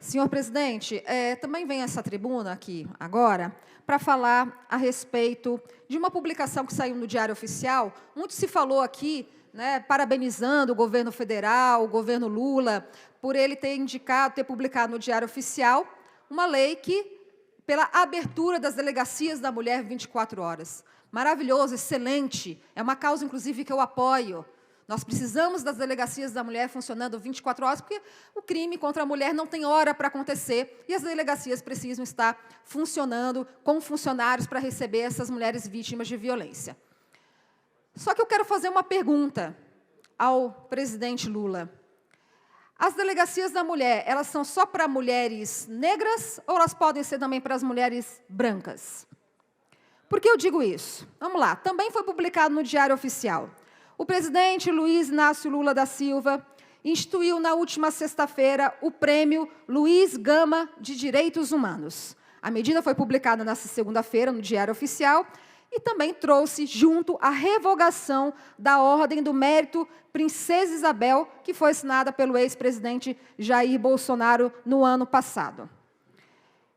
Senhor presidente, também venho a essa tribuna aqui agora para falar a respeito de uma publicação que saiu no Diário Oficial. Muito se falou aqui, né, parabenizando o governo federal, o governo Lula, por ele ter publicado no Diário Oficial uma lei pela abertura das delegacias da mulher 24 horas. Maravilhoso, excelente, é uma causa, inclusive, que eu apoio. Nós precisamos das delegacias da mulher funcionando 24 horas, porque o crime contra a mulher não tem hora para acontecer, e as delegacias precisam estar funcionando com funcionários para receber essas mulheres vítimas de violência. Só que eu quero fazer uma pergunta ao presidente Lula. As delegacias da mulher, elas são só para mulheres negras ou elas podem ser também para as mulheres brancas? Por que eu digo isso? Vamos lá, também foi publicado no Diário Oficial. O presidente Luiz Inácio Lula da Silva instituiu na última sexta-feira o Prêmio Luiz Gama de Direitos Humanos. A medida foi publicada nesta segunda-feira no Diário Oficial e também trouxe junto a revogação da Ordem do Mérito Princesa Isabel, que foi assinada pelo ex-presidente Jair Bolsonaro no ano passado.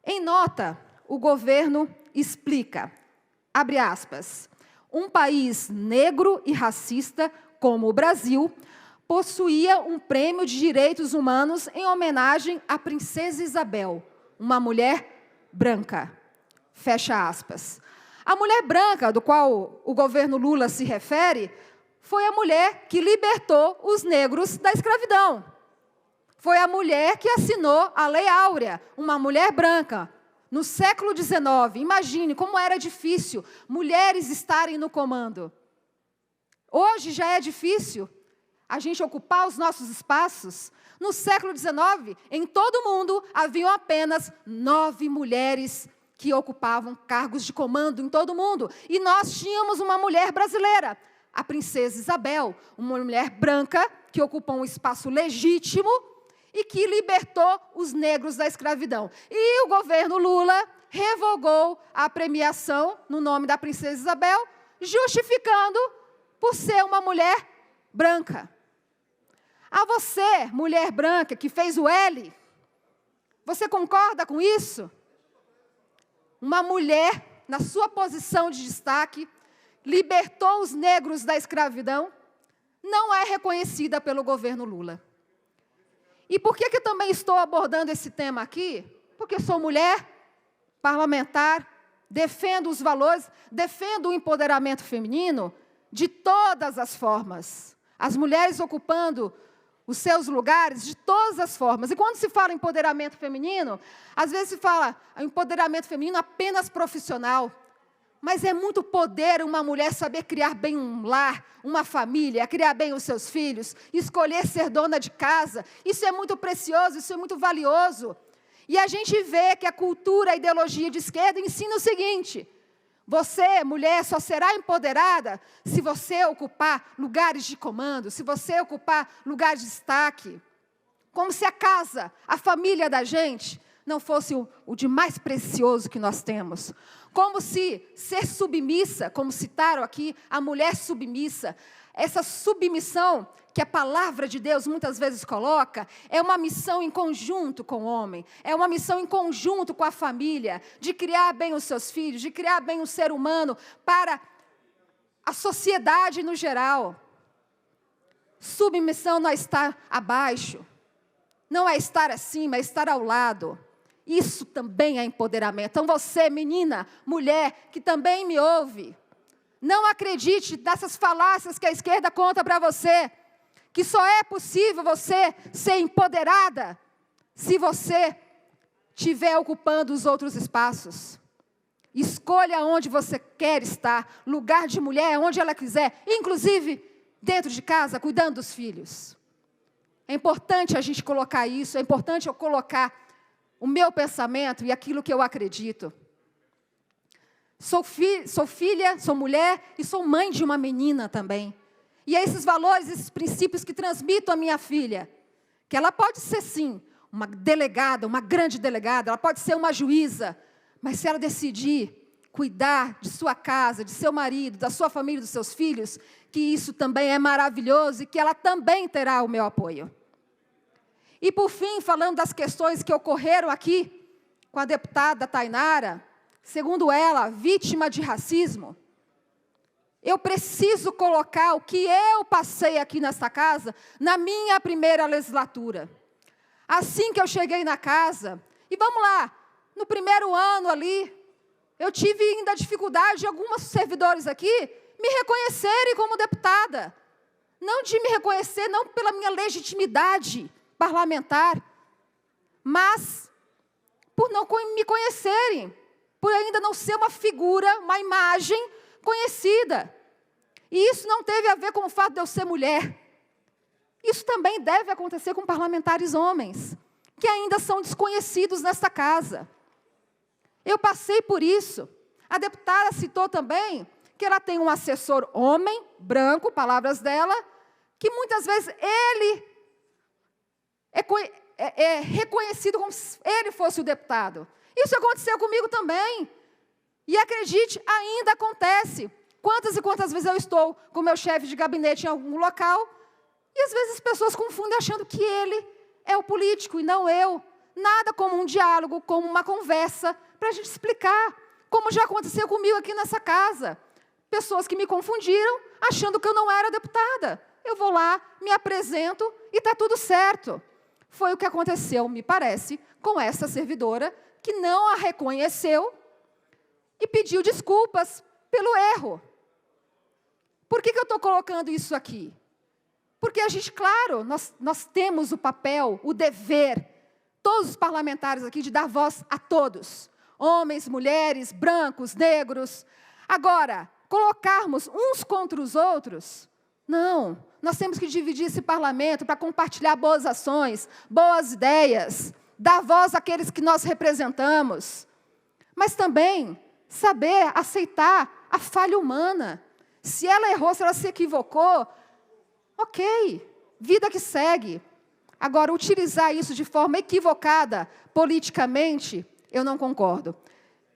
Em nota, o governo explica, abre aspas, um país negro e racista, como o Brasil, possuía um prêmio de direitos humanos em homenagem à Princesa Isabel, uma mulher branca. Fecha aspas. A mulher branca, do qual o governo Lula se refere, foi a mulher que libertou os negros da escravidão. Foi a mulher que assinou a Lei Áurea, uma mulher branca. No século XIX, imagine como era difícil mulheres estarem no comando. Hoje já é difícil a gente ocupar os nossos espaços. No século XIX, em todo o mundo, haviam apenas 9 mulheres que ocupavam cargos de comando em todo o mundo. E nós tínhamos uma mulher brasileira, a Princesa Isabel, uma mulher branca que ocupou um espaço legítimo e que libertou os negros da escravidão. E o governo Lula revogou a premiação no nome da Princesa Isabel, justificando por ser uma mulher branca. A você, mulher branca, que fez o L, você concorda com isso? Uma mulher, na sua posição de destaque, libertou os negros da escravidão, não é reconhecida pelo governo Lula. E por que eu também estou abordando esse tema aqui? Porque sou mulher, parlamentar, defendo os valores, defendo o empoderamento feminino de todas as formas. As mulheres ocupando os seus lugares de todas as formas. E quando se fala em empoderamento feminino, às vezes se fala empoderamento feminino apenas profissional. Mas é muito poder uma mulher saber criar bem um lar, uma família, criar bem os seus filhos, escolher ser dona de casa. Isso é muito precioso, isso é muito valioso. E a gente vê que a cultura, a ideologia de esquerda ensina o seguinte: você, mulher, só será empoderada se você ocupar lugares de comando, se você ocupar lugares de destaque. Como se a casa, a família da gente, não fosse o de mais precioso que nós temos. Como se ser submissa, como citaram aqui, a mulher submissa, essa submissão que a palavra de Deus muitas vezes coloca, é uma missão em conjunto com o homem, é uma missão em conjunto com a família, de criar bem os seus filhos, de criar bem o ser humano para a sociedade no geral. Submissão não é estar abaixo, não é estar acima, é estar ao lado. Isso também é empoderamento. Então você, menina, mulher, que também me ouve, não acredite nessas falácias que a esquerda conta para você, que só é possível você ser empoderada se você estiver ocupando os outros espaços. Escolha onde você quer estar, lugar de mulher, onde ela quiser, inclusive dentro de casa, cuidando dos filhos. É importante a gente colocar isso, é importante eu colocar o meu pensamento e aquilo que eu acredito. Sou filha, sou mulher e sou mãe de uma menina também. E é esses valores, esses princípios que transmito à minha filha. Que ela pode ser, sim, uma delegada, uma grande delegada, ela pode ser uma juíza. Mas se ela decidir cuidar de sua casa, de seu marido, da sua família, dos seus filhos, que isso também é maravilhoso e que ela também terá o meu apoio. E, por fim, falando das questões que ocorreram aqui com a deputada Tainara, segundo ela, vítima de racismo, eu preciso colocar o que eu passei aqui nesta casa na minha primeira legislatura. Assim que eu cheguei na casa, e vamos lá, no primeiro ano ali, eu tive ainda dificuldade de alguns servidores aqui me reconhecerem como deputada. Não de me reconhecer, não pela minha legitimidade parlamentar, mas por não me conhecerem, por ainda não ser uma figura, uma imagem conhecida. E isso não teve a ver com o fato de eu ser mulher. Isso também deve acontecer com parlamentares homens, que ainda são desconhecidos nesta casa. Eu passei por isso. A deputada citou também que ela tem um assessor homem, branco, palavras dela, que muitas vezes ele é reconhecido como se ele fosse o deputado. Isso aconteceu comigo também. E acredite, ainda acontece. Quantas e quantas vezes eu estou com meu chefe de gabinete em algum local, e às vezes as pessoas confundem achando que ele é o político e não eu. Nada como um diálogo, como uma conversa, para a gente explicar, como já aconteceu comigo aqui nessa casa. Pessoas que me confundiram, achando que eu não era deputada. Eu vou lá, me apresento e está tudo certo. Foi o que aconteceu, me parece, com essa servidora, que não a reconheceu e pediu desculpas pelo erro. Por que eu estou colocando isso aqui? Porque a gente, claro, nós temos o papel, o dever, todos os parlamentares aqui, de dar voz a todos. Homens, mulheres, brancos, negros. Agora, colocarmos uns contra os outros, não. Nós temos que dividir esse parlamento para compartilhar boas ações, boas ideias, dar voz àqueles que nós representamos. Mas também saber aceitar a falha humana. Se ela errou, se ela se equivocou, ok, vida que segue. Agora, utilizar isso de forma equivocada, politicamente, eu não concordo.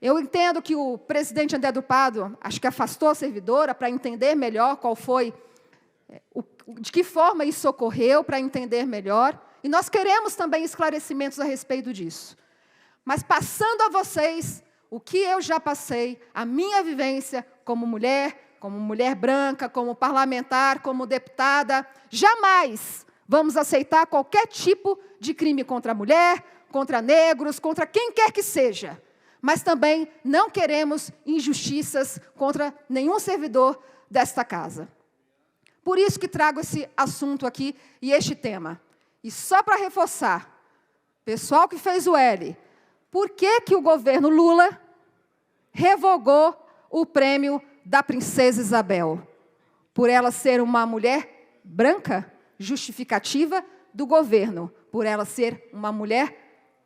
Eu entendo que o presidente André do Prado, acho que afastou a servidora para entender melhor qual foi, de que forma isso ocorreu, para entender melhor. E nós queremos também esclarecimentos a respeito disso. Mas passando a vocês o que eu já passei, a minha vivência como mulher branca, como parlamentar, como deputada, jamais vamos aceitar qualquer tipo de crime contra a mulher, contra negros, contra quem quer que seja. Mas também não queremos injustiças contra nenhum servidor desta casa. Por isso que trago esse assunto aqui e este tema. E só para reforçar, pessoal que fez o L, por que o governo Lula revogou o prêmio da Princesa Isabel? Por ela ser uma mulher branca? Justificativa do governo, por ela ser uma mulher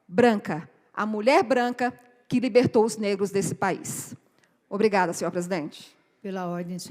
branca. A mulher branca que libertou os negros desse país. Obrigada, senhor presidente. Pela ordem, senhor.